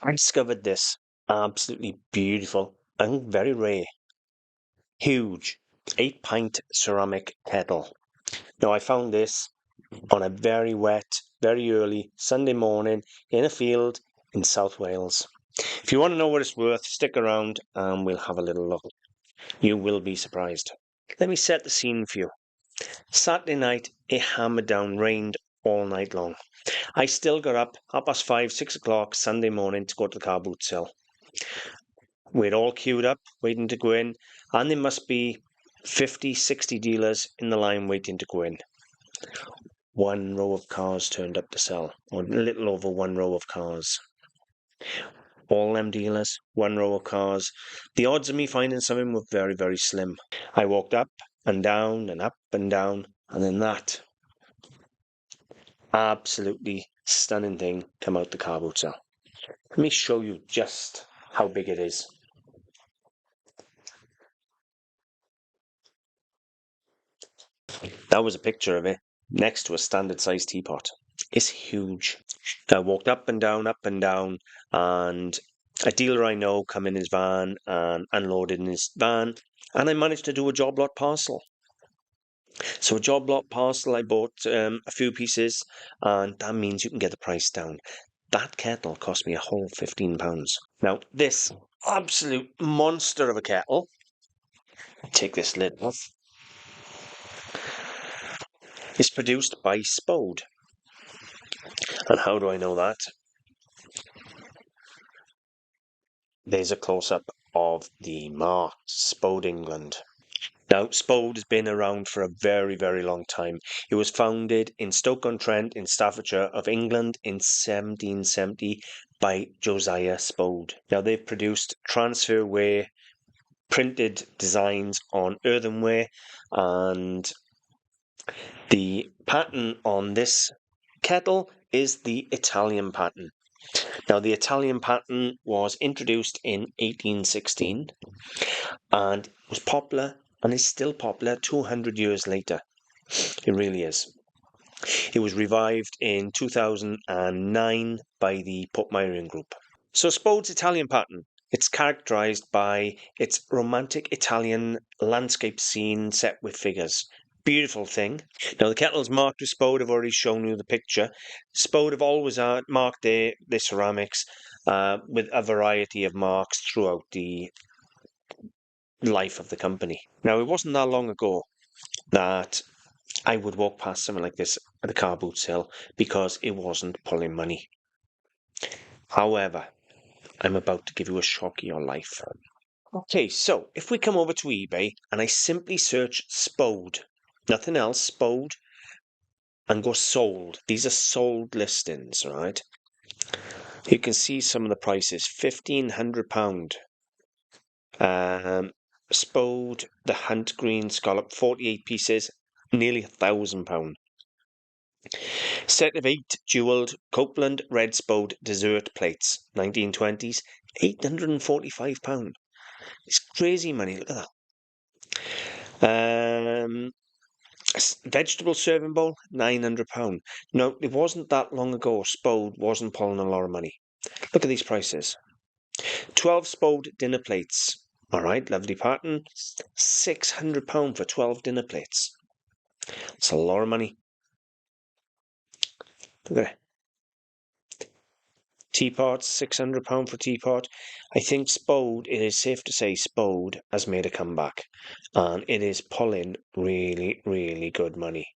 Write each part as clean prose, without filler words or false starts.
I discovered this absolutely beautiful and very rare, huge 8-pint ceramic kettle. Now, I found this on a very wet, very early Sunday morning in a field in South Wales. If you want to know what it's worth, stick around and we'll have a little look. You will be surprised. Let me set the scene for you. Saturday night, it hammered down, rained all night long. I still got up 5:30, 6 o'clock Sunday morning to go to the car boot sale. We're all queued up, waiting to go in, and there must be 50, 60 dealers in the line waiting to go in. One row of cars turned up to sell, or a little over one row of cars. All them dealers, one row of cars. The odds of me finding something were very, very slim. I walked up and down and up and down, and then that absolutely stunning thing come out the car boot sale. Let me show you just how big it is. That was a picture of it next to a standard size teapot. It's huge. I walked up and down, and a dealer I know come in his van and unloaded in his van, and I managed to do a job lot parcel. So a job lot parcel, I bought a few pieces, and that means you can get the price down. That kettle cost me a whole £15. Now, this absolute monster of a kettle, take this lid off, is produced by Spode. And how do I know that? There's a close-up of the mark, Spode England. Now, Spode has been around for a very, very long time. It was founded in Stoke-on-Trent in Staffordshire of England in 1770 by Josiah Spode. Now, they've produced transferware, printed designs on earthenware, and the pattern on this kettle is the Italian pattern. Now, the Italian pattern was introduced in 1816 and was popular and is still popular 200 years later. It really is. It was revived in 2009 by the Pottery group. So Spode's Italian pattern, it's characterized by its romantic Italian landscape scene set with figures. Beautiful thing. Now, the kettle's marked with Spode. I've already shown you the picture. Spode have always marked their ceramics with a variety of marks throughout the life of the company. Now, it wasn't that long ago that I would walk past something like this at the car boot sale because it wasn't pulling money. However, I'm about to give you a shock of your life. Okay, so if we come over to eBay and I simply search Spode, nothing else, Spode, and go sold. These are sold listings, right? You can see some of the prices. £1,500. Spode, the Hunt Green Scallop, 48 pieces, nearly £1,000. Set of 8 jewelled Copeland Red Spode dessert plates, 1920s, £845. It's crazy money, look at that. Vegetable serving bowl, £900. No, it wasn't that long ago. Spode wasn't pulling a lot of money. Look at these prices. 12 Spode dinner plates. All right, lovely pattern. £600 for 12 dinner plates. It's a lot of money. Look at it. Teapot, £600 for teapot. I think Spode, it is safe to say Spode has made a comeback. And it is pulling really, really good money.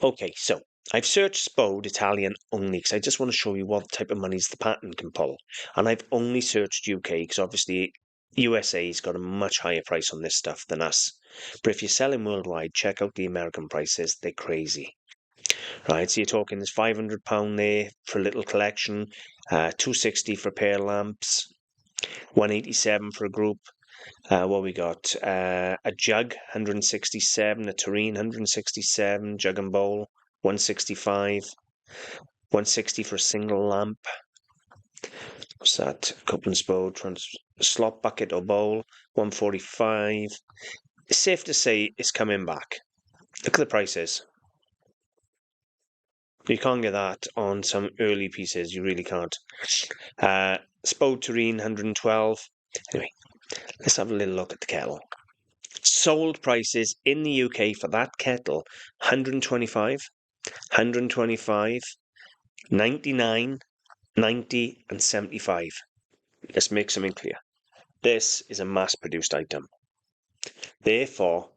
Okay, so I've searched Spode Italian only because I just want to show you what type of monies the pattern can pull. And I've only searched UK because obviously USA's got a much higher price on this stuff than us. But if you're selling worldwide, check out the American prices. They're crazy. Right, so you're talking there's £500 there for a little collection, £260 for a pair of lamps, £187 for a group. What we got? A jug, £167, a tureen, £167, jug and bowl, £165, £160 for a single lamp. What's that? Copeland Spode, slop bucket or bowl, £145. It's safe to say it's coming back. Look at the prices. You can't get that on some early pieces, you really can't. Spode Italian 112. Anyway, let's have a little look at the kettle. Sold prices in the UK for that kettle: 125, 125, 99, 90 and 75. Let's make something clear. This is a mass-produced item. Therefore,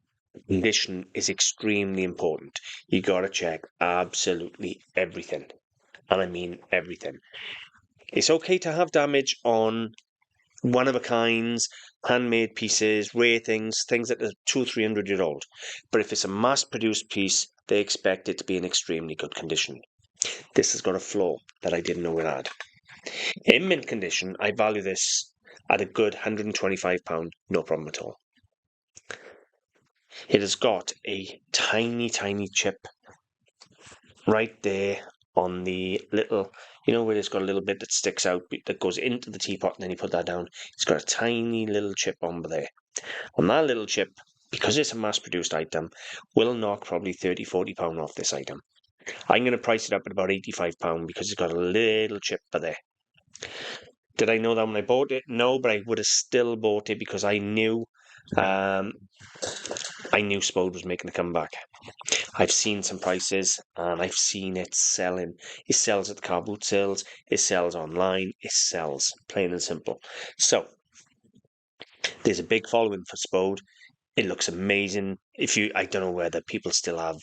condition is extremely important. You got to check absolutely everything. And I mean everything. It's okay to have damage on one-of-a-kinds, handmade pieces, rare things, things that are 200-300-year-old. But if it's a mass-produced piece, they expect it to be in extremely good condition. This has got a flaw that I didn't know it had. In mint condition, I value this at a good £125, no problem at all. It has got a tiny, tiny chip right there on the little, you know, where it's got a little bit that sticks out that goes into the teapot, and then you put that down. It's got a tiny little chip on there. And that little chip, because it's a mass-produced item, will knock probably £30-40 off this item. I'm going to price it up at about £85 because it's got a little chip for there. Did I know that when I bought it? No, but I would have still bought it because I knew Spode was making a comeback. I've seen some prices and I've seen it selling. It sells at the car boot sales. It sells online. It sells, plain and simple. So there's a big following for Spode. It looks amazing. I don't know whether people still have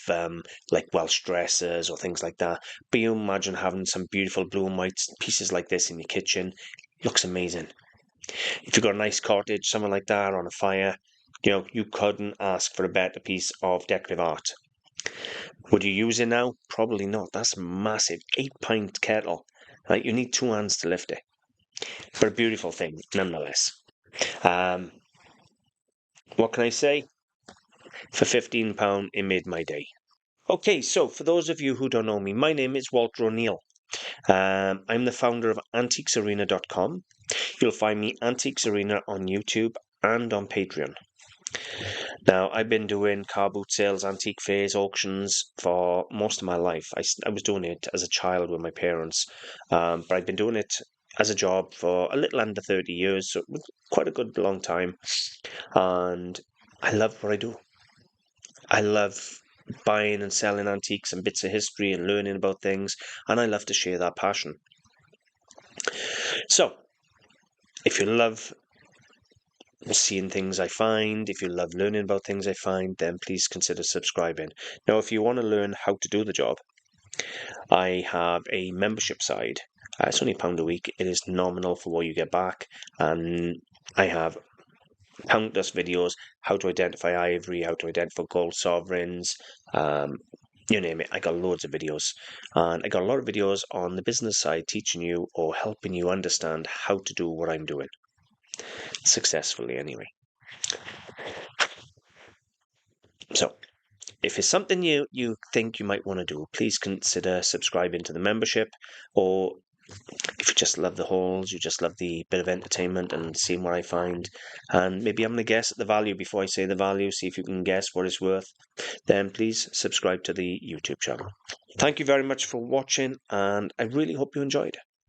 like Welsh dresses or things like that, but you imagine having some beautiful blue and white pieces like this in your kitchen. It looks amazing. If you've got a nice cottage, something like that, on a fire, you know, you couldn't ask for a better piece of decorative art. Would you use it now? Probably not. That's massive. 8-pint kettle. Right? You need 2 hands to lift it. But a beautiful thing, nonetheless. What can I say? For £15, it made my day. Okay, so for those of you who don't know me, my name is Walter O'Neill. I'm the founder of antiquesarena.com. You'll find me Antiques Arena on YouTube and on Patreon. Now, I've been doing car boot sales, antique fairs, auctions for most of my life. I was doing it as a child with my parents, but I've been doing it as a job for a little under 30 years, so quite a good long time. And I love what I do. I love buying and selling antiques and bits of history and learning about things, and I love to share that passion. So, if you love seeing things I find, if you love learning about things I find, then please consider subscribing. Now, if you want to learn how to do the job, I have a membership side. It's only £1 a week. It is nominal for what you get back, and I have countless videos: how to identify ivory, how to identify gold sovereigns, you name it. I got loads of videos, and I got a lot of videos on the business side teaching you or helping you understand how to do what I'm doing successfully anyway. So if it's something you think you might want to do, please consider subscribing to the membership. Or if you just love the hauls, you just love the bit of entertainment and seeing what I find, and maybe I'm going to guess at the value before I say the value, see if you can guess what it's worth, then please subscribe to the YouTube channel. Thank you very much for watching, and I really hope you enjoyed.